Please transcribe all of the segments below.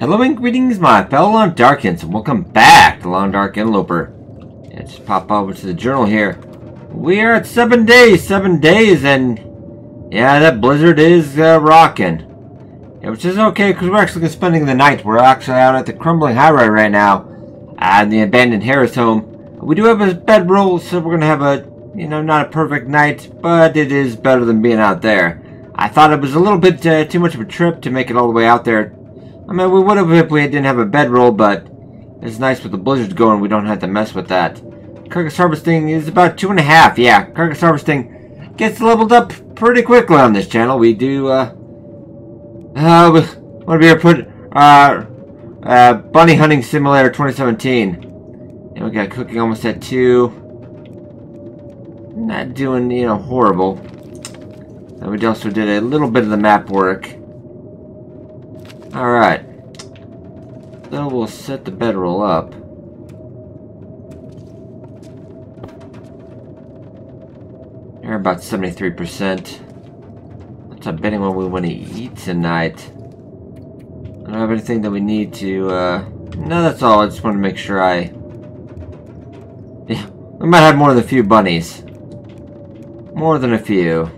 Hello and greetings, my fellow Long Darkins, and welcome back to Long Dark Interloper. Yeah, just pop over to the journal here. We are at 7 days, and yeah, that blizzard is rocking. Yeah, which is okay because we're actually spending the night. We're actually out at the Crumbling Highway right now, in the abandoned Harris home. We do have a bedroll, so we're gonna have a, not a perfect night, but it is better than being out there. I thought it was a little bit too much of a trip to make it all the way out there. I mean, we would have if we didn't have a bedroll, but it's nice with the blizzards going. We don't have to mess with that. Carcass harvesting is about 2.5. Yeah, carcass harvesting gets leveled up pretty quickly on this channel. We do, what do we put, Bunny Hunting Simulator 2017. And we got cooking almost at 2. Not doing, horrible. And we also did a little bit of the map work. Alright. So we'll set the bedroll up. We're about 73%. That's a betting what we want to eat tonight. I don't have anything that we need to, no, that's all. I just want to make sure yeah, we might have more than a few bunnies. More than a few.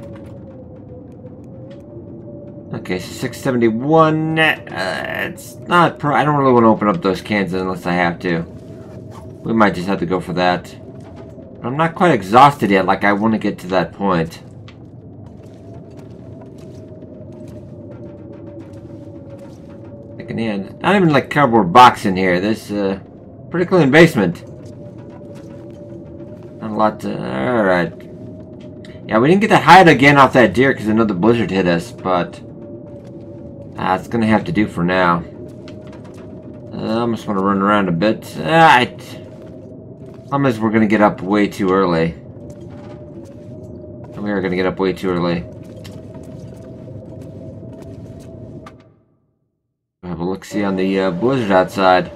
Okay, so 671. It's not I don't really want to open up those cans unless I have to. We might just have to go for that. But I'm not quite exhausted yet, like I want to get to that point. Checking in. Not even like cardboard box in here. This pretty clean basement. Not a lot to. Alright. Yeah, we didn't get that hide again off that deer because another blizzard hit us, but it's gonna have to do for now. I just want to run around a bit. Problem is we're gonna get up way too early. We are gonna get up way too early. Have a look-see on the blizzard outside.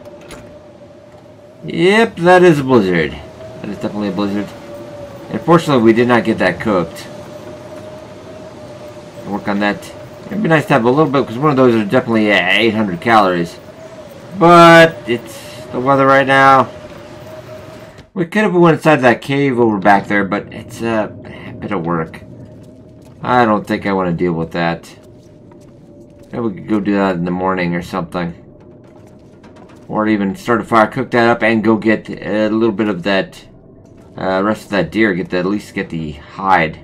Yep, that is a blizzard. That is definitely a blizzard. Unfortunately, we did not get that cooked. I'll work on that. It'd be nice to have a little bit, because one of those are definitely 800 calories. But it's the weather right now. We could have went inside that cave over back there, but it's a bit of work. I don't think I want to deal with that. Maybe we could go do that in the morning or something. Or even start a fire, cook that up, and go get a little bit of that rest of that deer. At least get the hide.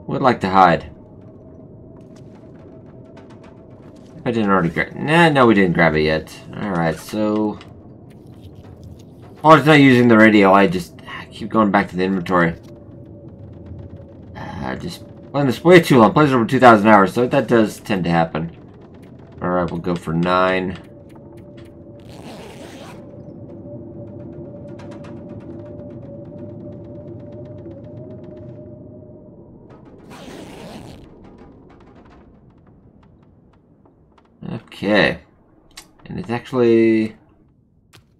Would like to hide. I didn't already grab. No, we didn't grab it yet. Alright, so. I was not using the radio. I just keep going back to the inventory. Just playing this way too long. Plays over 2,000 hours, so that does tend to happen. Alright, we'll go for 9. Okay, and it's actually,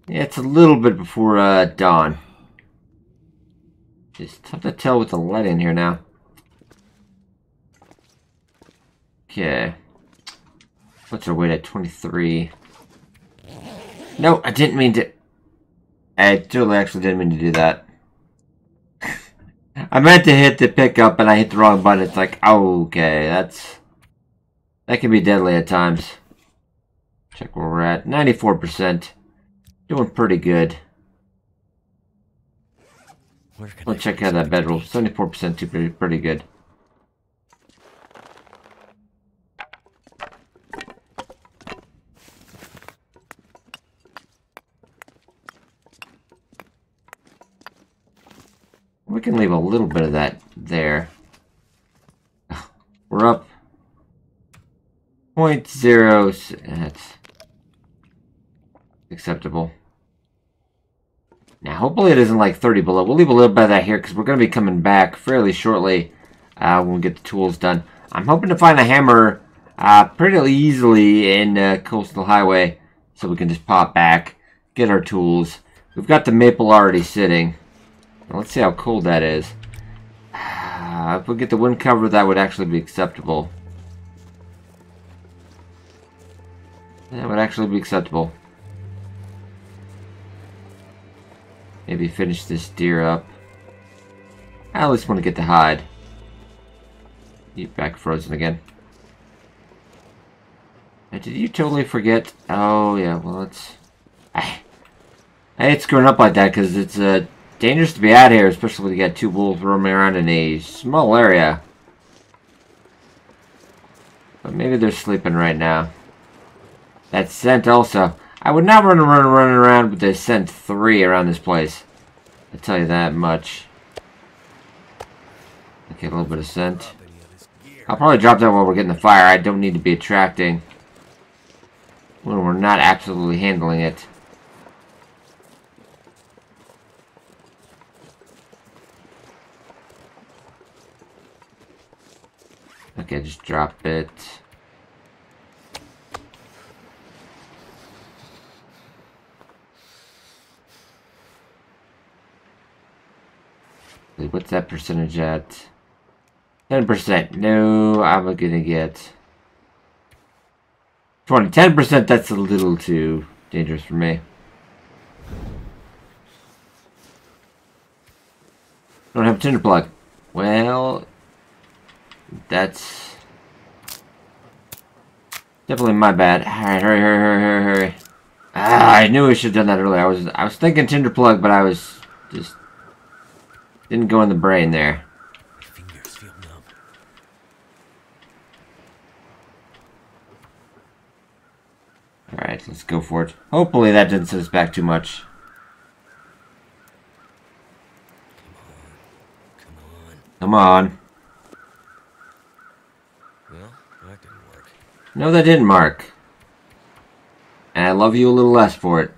yeah, it's a little bit before dawn. Just tough to tell with the light in here now. Okay, what's our weight at 23? No, I didn't mean to. I totally actually didn't mean to do that. I meant to hit the pickup and I hit the wrong button. It's like, okay, that can be deadly at times. Check where we're at. 94%. Doing pretty good. Let's check out that bedroll. 74% too, pretty good. We can leave a little bit of that there. We're up 0.0. That's acceptable. Now, hopefully it isn't like 30 below. We'll leave a little bit of that here because we're going to be coming back fairly shortly when we get the tools done. I'm hoping to find a hammer pretty easily in Coastal Highway so we can just pop back, get our tools. We've got the maple already sitting. Now, let's see how cold that is. If we get the wind cover, that would actually be acceptable. That would actually be acceptable. Maybe finish this deer up. I at least want to get the hide. You back frozen again. Did you totally forget? Oh yeah, well it's... I hate screwing up like that because it's dangerous to be out here, especially when you got two wolves roaming around in a small area. But maybe they're sleeping right now. That scent also. I would not run around with the scent 3 around this place. I'll tell you that much. Okay, a little bit of scent. I'll probably drop that while we're getting the fire. I don't need to be attracting when we're not absolutely handling it. Okay, just drop it. What's that percentage at? 10%. No, I'm gonna get 20. 10%, that's a little too dangerous for me. Don't have a tinder plug. Well, that's definitely my bad. Alright, hurry. Ah, I knew I should have done that earlier. I was thinking tinder plug, but I was just didn't go in the brain there. My fingers feel numb. Alright, let's go for it. Hopefully that didn't set us back too much. Come on. Well, that didn't work. No, that didn't, Mark. And I love you a little less for it.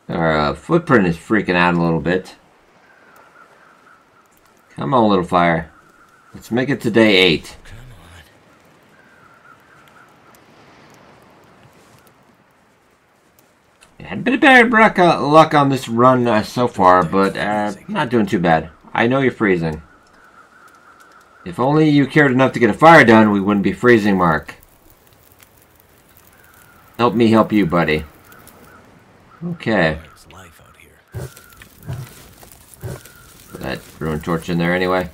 Our footprint is freaking out a little bit. Come on, little fire. Let's make it to day 8. Come on. Yeah, had a bit of bad luck on this run so far, but not doing too bad. I know you're freezing. If only you cared enough to get a fire done, we wouldn't be freezing, Mark. Help me help you, buddy. Okay. There's life out here. Put that ruined torch in there anyway.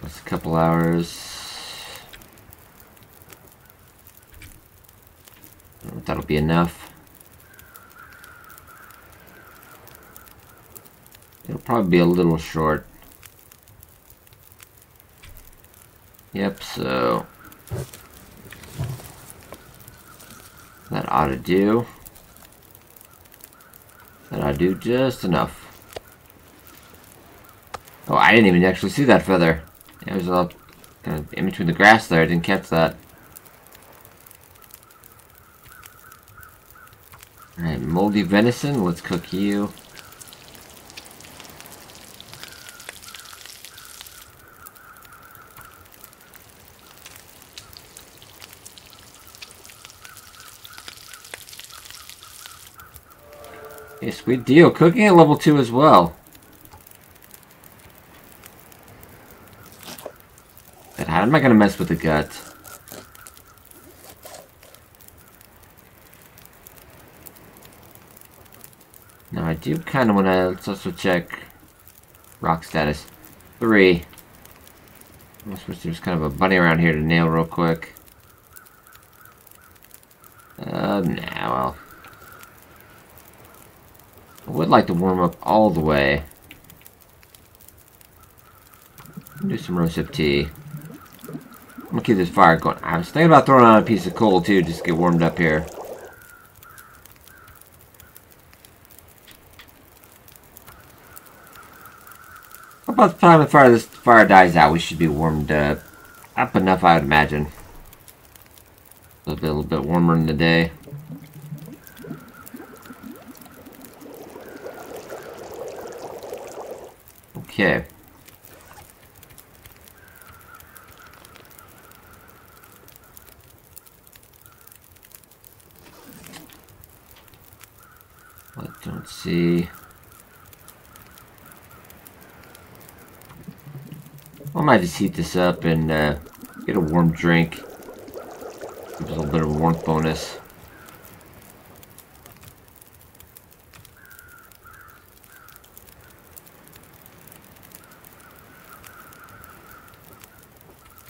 That's a couple hours. I don't know if that'll be enough. It'll probably be a little short. Yep, so that ought to do. That ought to do just enough. Oh, I didn't even actually see that feather. It was all kind of in between the grass there. I didn't catch that. Alright, moldy venison. Let's cook you. Hey, sweet deal. Cooking at level 2 as well. But how am I going to mess with the gut? Now I do kind of want to... Let's also check rock status. 3. I wish there was kind of a bunny around here to nail real quick. Nah, well... I would like to warm up all the way. Do some rosehip tea. I'm gonna keep this fire going. I was thinking about throwing on a piece of coal too, just to get warmed up here. About the time this fire dies out, we should be warmed up enough, I would imagine. A little bit warmer in the day. Okay. I don't see. I might just heat this up and get a warm drink. Give a little bit of a warmth bonus.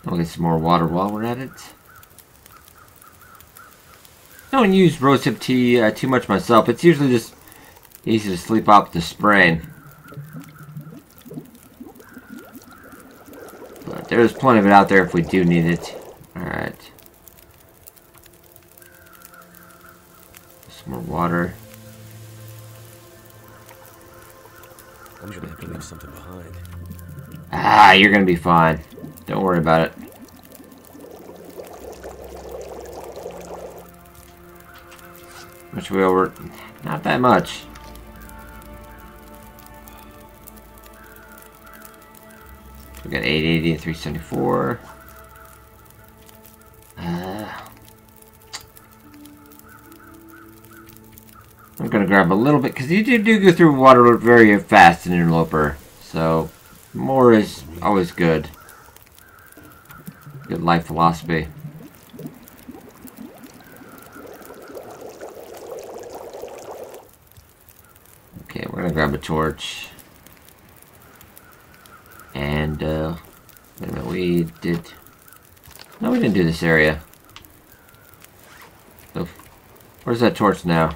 I'll get some more water while we're at it. I don't use rosehip tea too much myself. It's usually just easy to sleep off the sprain. But there's plenty of it out there if we do need it. Alright. Some more water. I'm gonna have to leave something behind. Ah, you're gonna be fine. Don't worry about it. Much we over? Not that much. We got 880 and 374. I'm gonna grab a little bit because you do go through water very fast in Interloper, so more is always good. Good life philosophy. Okay, we're gonna grab a torch. And, wait a minute, we did... No, we didn't do this area. So, where's that torch now?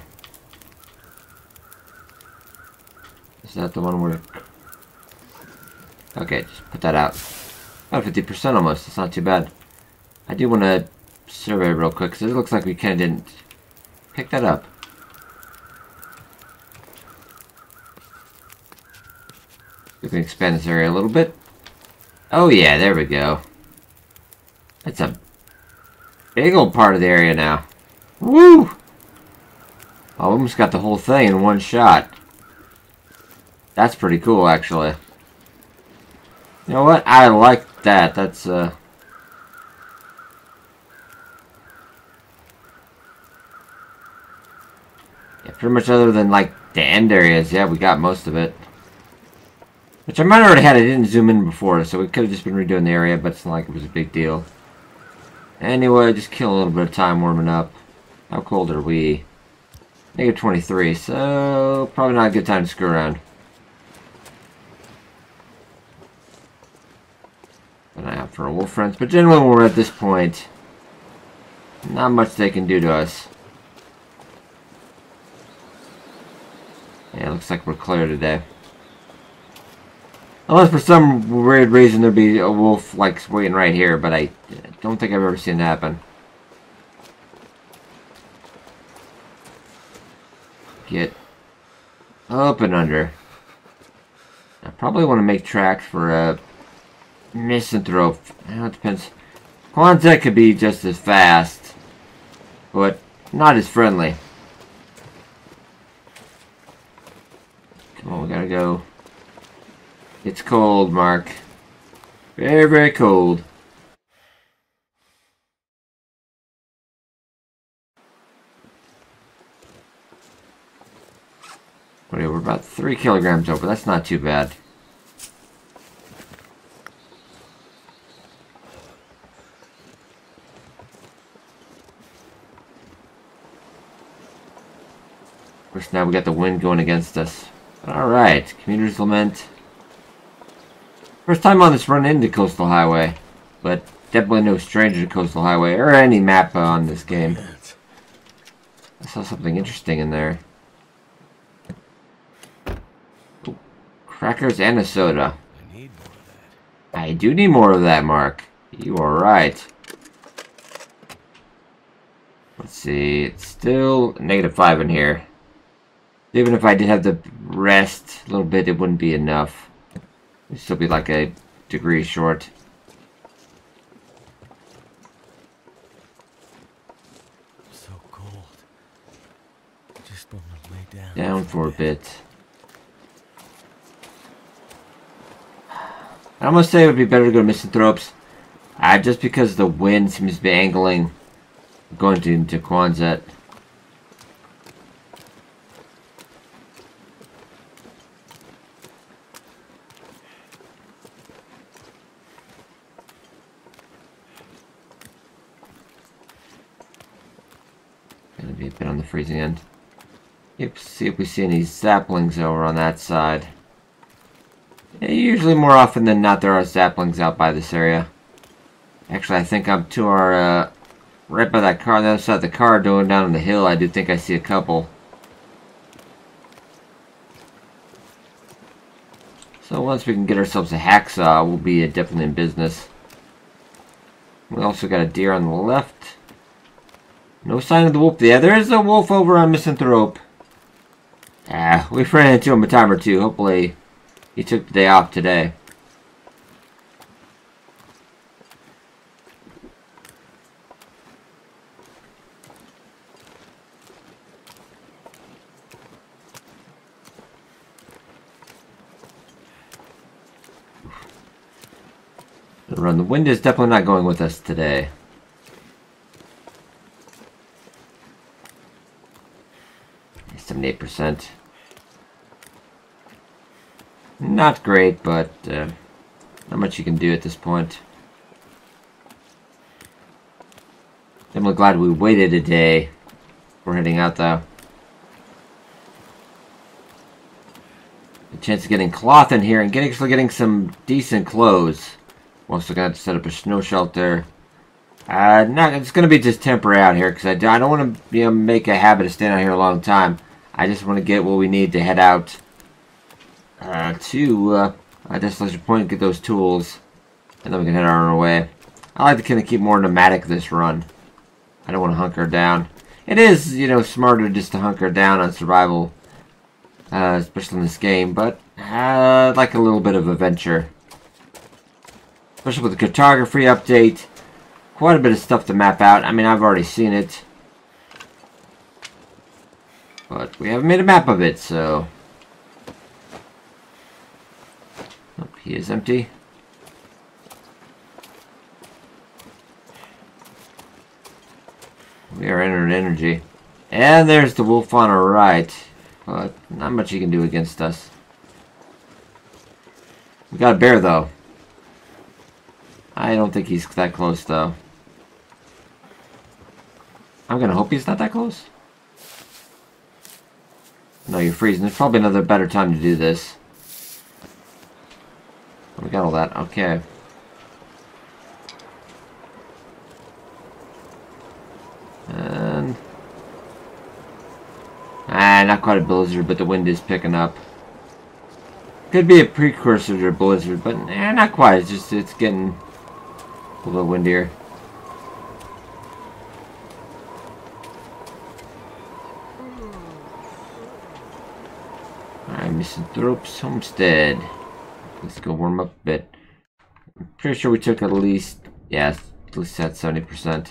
Is that the one where... Okay, just put that out. About 50% almost, it's not too bad. I do want to survey real quick, because it looks like we kind of didn't pick that up. We can expand this area a little bit. Oh yeah, there we go. That's a big old part of the area now. Woo! I almost got the whole thing in one shot. That's pretty cool, actually. You know what? I like that. That's, yeah, pretty much other than, like, the end areas, yeah, we got most of it. Which I might have already had. I didn't zoom in before, so we could have just been redoing the area, but it's not like it was a big deal. Anyway, just kill a little bit of time warming up. How cold are we? Negative 23, so probably not a good time to screw around. An eye out for our wolf friends, but generally when we're at this point, not much they can do to us. Yeah, looks like we're clear today. Unless for some weird reason there'd be a wolf like waiting right here, but I don't think I've ever seen it happen. Get up and under. I probably want to make tracks for a misanthrope. It depends. Quonset could be just as fast, but not as friendly. Come on, we gotta go. It's cold, Mark. Very, very cold. We're about 3 kilograms over. That's not too bad. Of course, now we got the wind going against us. Alright, Commuter's Lament. First time on this run into Coastal Highway, but definitely no stranger to Coastal Highway, or any map on this game. I saw something interesting in there. Ooh, crackers and a soda. I need more of that. I do need more of that, Mark. You are right. Let's see, it's still -5 in here. Even if I did have the rest a little bit, it wouldn't be enough. It'd still be like a degree short. So cold. Just want to lay down. Down for a bit. I almost say it would be better to go Misanthropes. Just because the wind seems to be angling going into Quonset. Gonna be a bit on the freezing end. Yep, see if we see any saplings over on that side. Yeah, usually more often than not there are saplings out by this area. Actually, I think I'm to our, right by that car, on the other side of the car, going down on the hill, I do think I see a couple. So once we can get ourselves a hacksaw, we'll be definitely in business. We also got a deer on the left. No sign of the wolf. Yeah, there is a wolf over on Misanthrope. Ah, we've ran into him a time or two. Hopefully, he took the day off today. Run. The wind is definitely not going with us today. Seventy-eight %. Not great, but not much you can do at this point. I'm glad we waited a day. We're heading out though. A chance of getting cloth in here and actually getting some decent clothes. We're also going to set up a snow shelter. It's going to be just temporary out here because I don't want to make a habit of staying out here a long time. I just want to get what we need to head out to a destination point, get those tools, and then we can head on our way. I like to kind of keep more nomadic this run. I don't want to hunker down. It is, smarter just to hunker down on survival, especially in this game, but I'd like a little bit of adventure. Especially with the cartography update. Quite a bit of stuff to map out. I mean, I've already seen it. But we haven't made a map of it, so... Oh, he is empty. We are entering energy. And there's the wolf on our right. But not much he can do against us. We got a bear, though. I don't think he's that close, though. I'm gonna hope he's not that close. No, you're freezing. There's probably another better time to do this. We got all that. Okay. And... not quite a blizzard, but the wind is picking up. Could be a precursor to a blizzard, but not quite. It's getting a little windier. Alright, Misanthrope's homestead. Let's go warm up a bit. I'm pretty sure we took at least, yeah, at least at 70%.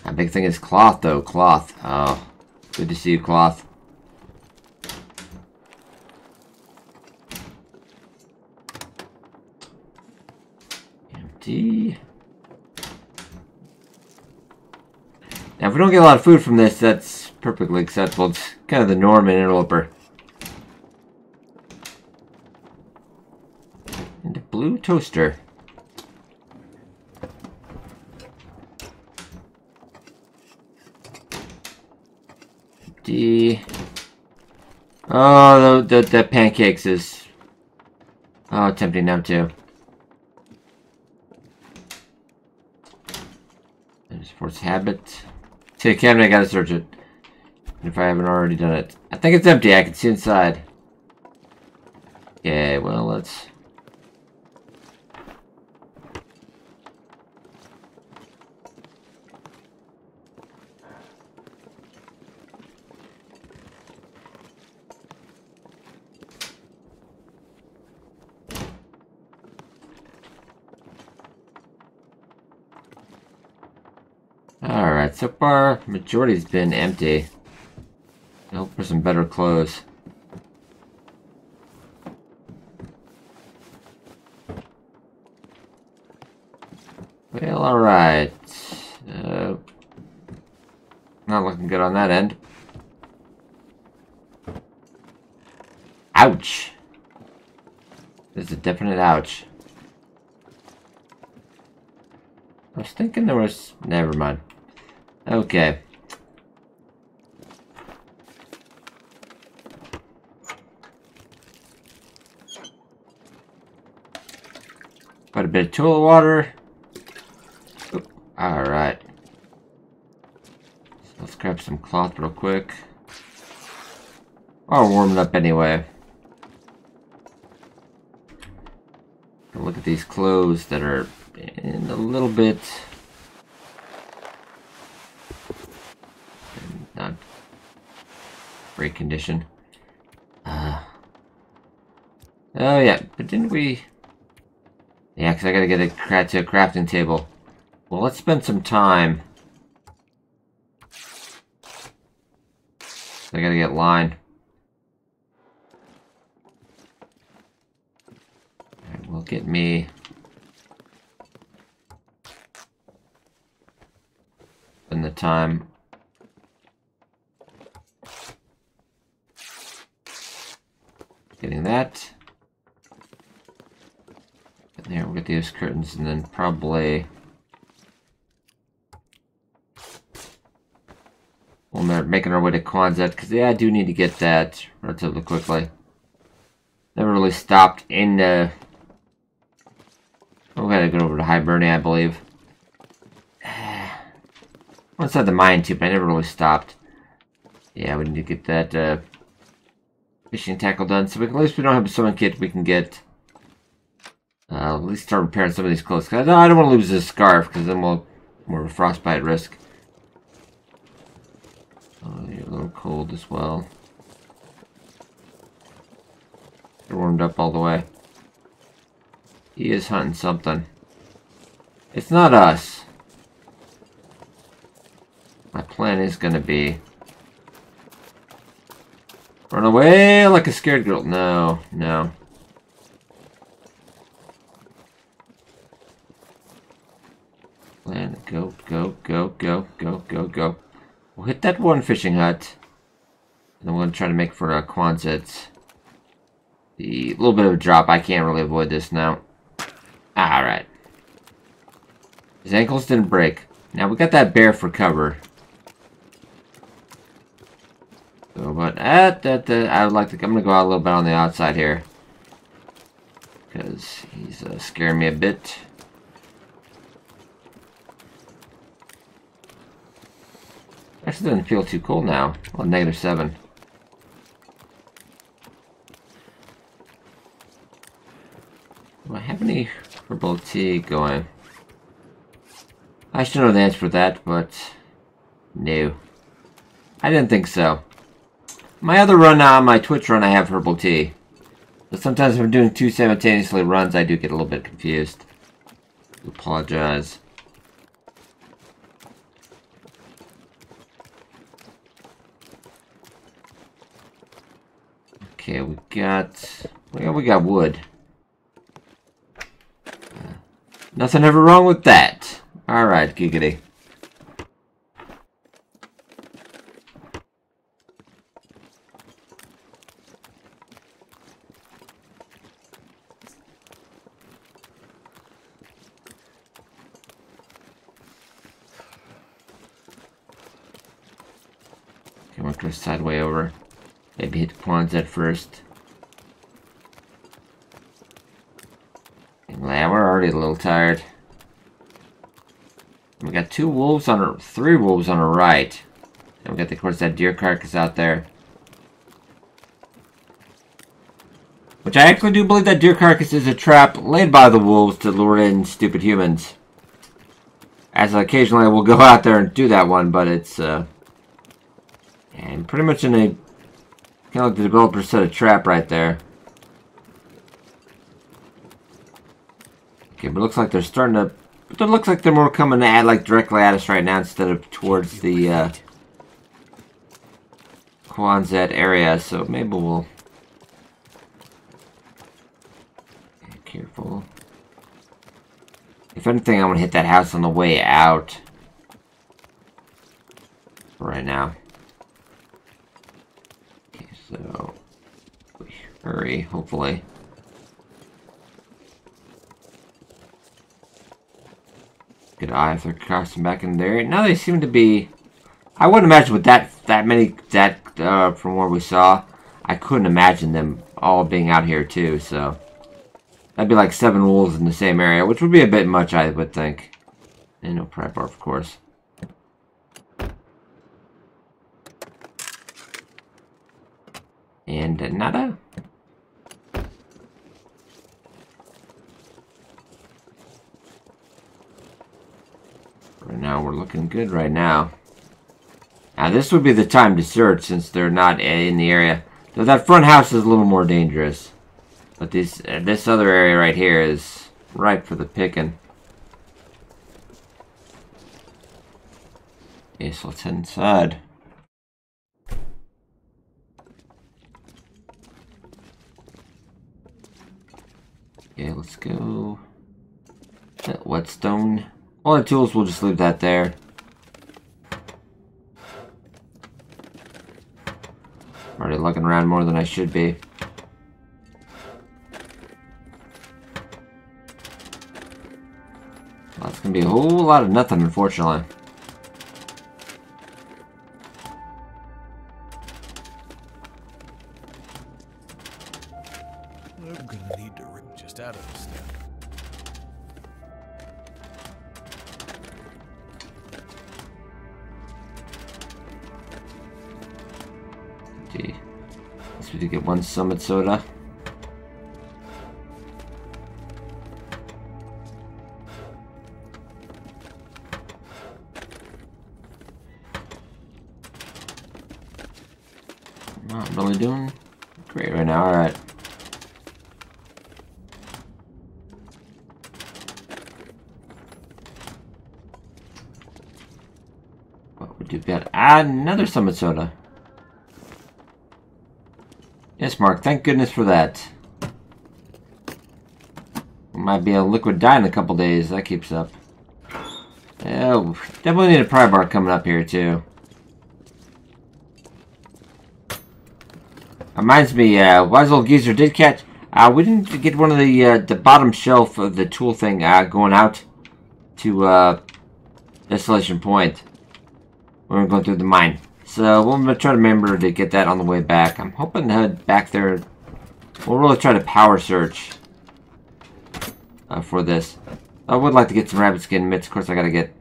A big thing is cloth, though. Cloth. Oh, good to see you, cloth. Empty. Now, if we don't get a lot of food from this, that's perfectly acceptable. It's kind of the norm in Interloper. And a blue toaster. Oh, the pancakes is... Oh, tempting now, too. Sports habit. See a cabinet, I gotta search it. If I haven't already done it. I think it's empty, I can see inside. Okay, well, let's... Alright, so far, majority's been empty. I hope for some better clothes. Well, alright. Not looking good on that end. Ouch. There's a definite ouch. I was thinking there was... Never mind. Okay. Quite a bit of toilet water. Alright. So let's grab some cloth real quick. I'll warm it up anyway. Look at these clothes that are in a little bit... not great condition. Oh yeah, but didn't we... Yeah, because I gotta get a crafting table. Well, let's spend some time. I gotta get line. Alright, will get me... Spend the time. Getting that. And there, we'll get these curtains and then probably... We're making our way to Quonset, because yeah, I do need to get that relatively quickly. Never really stopped in the... Oh, we gotta go over to Hibernia, I believe. Inside the mine too, but I never really stopped. Yeah, we need to get that fishing tackle done, so at least we don't have a swimming kit. We can get at least start repairing some of these clothes. Cause I don't want to lose this scarf, because then we'll more of a frostbite risk. Oh, you're a little cold as well. You're warmed up all the way. He is hunting something. It's not us. My plan is gonna be run away like a scared girl. No, no. Plan, go, go, go, go, go, go, go. We'll hit that one fishing hut. And then we're gonna try to make for a Quonset. The little bit of a drop, I can't really avoid this now. Alright. His ankles didn't break. Now we got that bear for cover. So, but I would like to. I'm gonna go out a little bit on the outside here, because he's scaring me a bit. Actually, doesn't feel too cold now. Well, -7. Do I have any herbal tea going? I should know the answer for that, but no. I didn't think so. My other run on my Twitch run, I have herbal tea. But sometimes if I'm doing two simultaneously runs, I do get a little bit confused. I apologize. Okay, we got wood. Nothing ever wrong with that. Alright, giggity. Okay, we'll go side way over. Maybe hit Quonset first. Yeah, we're already a little tired. We got three wolves on our right. And we got, of course, that deer carcass out there. Which I actually do believe that deer carcass is a trap laid by the wolves to lure in stupid humans. As occasionally I will go out there and do that one, but it's, and pretty much in a, kind of like the developer set a trap right there. Okay, but it looks like they're starting to... But it looks like they're more coming at, like, directly at us right now instead of towards the, Quonset area, so maybe we'll... Okay, careful. If anything, I'm gonna hit that house on the way out. for right now. Okay, so we hurry, hopefully. Good eye if they're crossing back in there. Now they seem to be. I wouldn't imagine with that many from where we saw. I couldn't imagine them all being out here too. So that'd be like 7 wolves in the same area, which would be a bit much, I would think. And no pry bar, of course. And nada. Right now, we're looking good right now. Now, this would be the time to search since they're not in the area. So that front house is a little more dangerous. But this other area right here is ripe for the picking. Okay, so let's head inside. Okay, let's go. That whetstone. All the tools, we'll just leave that there. I'm already looking around more than I should be. Well, that's gonna be a whole lot of nothing, unfortunately. I'm gonna need to rip just out of this step. Gee. Guess we did get 1 summit soda. Not really doing great right now, alright. What would you bet? Another summit soda. Yes, Mark, thank goodness for that. Might be a liquid dye in a couple days. That keeps up. Oh, definitely need a pry bar coming up here, too. Reminds me, Wise Old Geezer did catch. We didn't get one of the bottom shelf of the tool thing going out to Desolation Point when we're going through the mine. So we'll try to remember to get that on the way back. I'm hoping to head back there. We'll really try to power search for this. I would like to get some rabbit skin mitts. Of course, I gotta get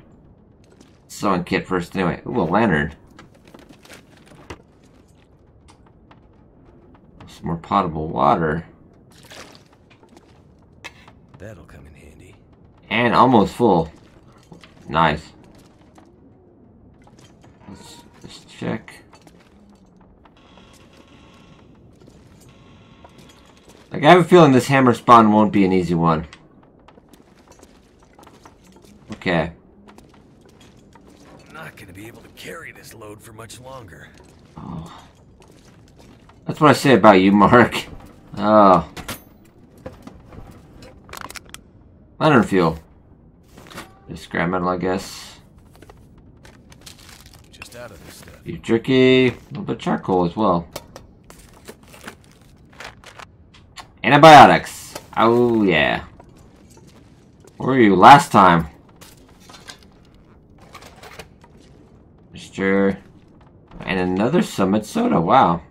sewing kit first. Anyway, ooh, a lantern. Some more potable water. That'll come in handy. And almost full. Nice. Let's just check. Like, I have a feeling this hammer spawn won't be an easy one. Okay. I'm not gonna be able to carry this load for much longer. Oh. That's what I say about you, Mark. Oh. Lantern fuel. Just scrap metal, I guess. Just out of this stuff. Beef jerky. A little bit of charcoal as well. Antibiotics. Oh, yeah. Where were you last time? Sure. And another summit soda. Wow.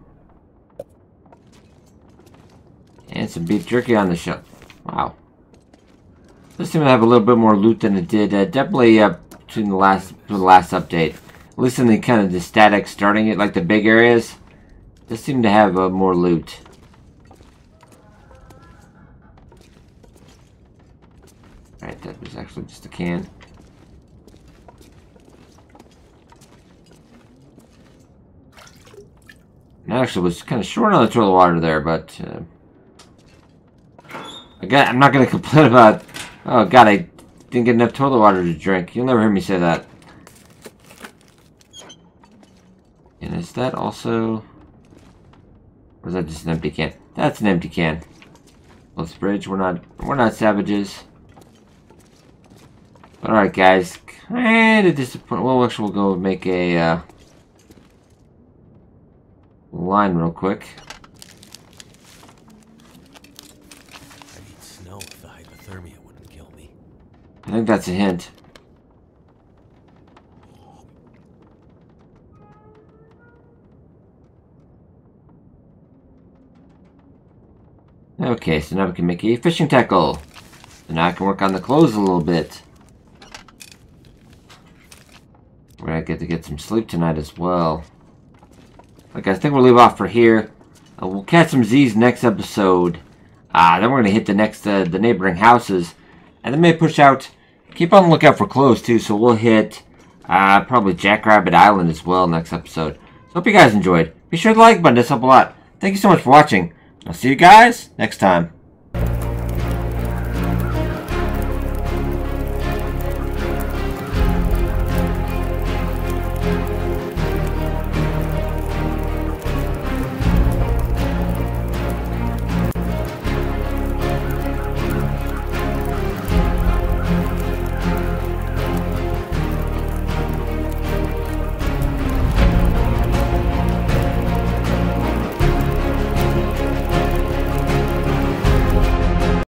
And some beef jerky on the shelf. Wow. This seems to have a little bit more loot than it did. Definitely between the last update. At least in the kind of the static starting it, like the big areas. This seemed to have more loot. Alright, that was actually just a can. And I actually was kind of short on the toilet water there, but I'm not going to complain about. Oh god, I didn't get enough toilet water to drink. You'll never hear me say that. And is that also? Or is that just an empty can? That's an empty can. Let's bridge. We're not savages. But alright, guys. Kinda disappointed. Well, actually, we'll go make a line real quick. I need snow if the hypothermia wouldn't kill me. I think that's a hint. Okay, so now we can make a fishing tackle. So now I can work on the clothes a little bit. We're gonna get to get some sleep tonight as well. Okay, I think we'll leave off for here. We'll catch some Z's next episode. Then we're gonna hit the next, the neighboring houses. And then maybe push out. Keep on the lookout for clothes too, so we'll hit probably Jackrabbit Island as well next episode. So hope you guys enjoyed. Be sure to like the button, does help a lot. Thank you so much for watching. I'll see you guys next time.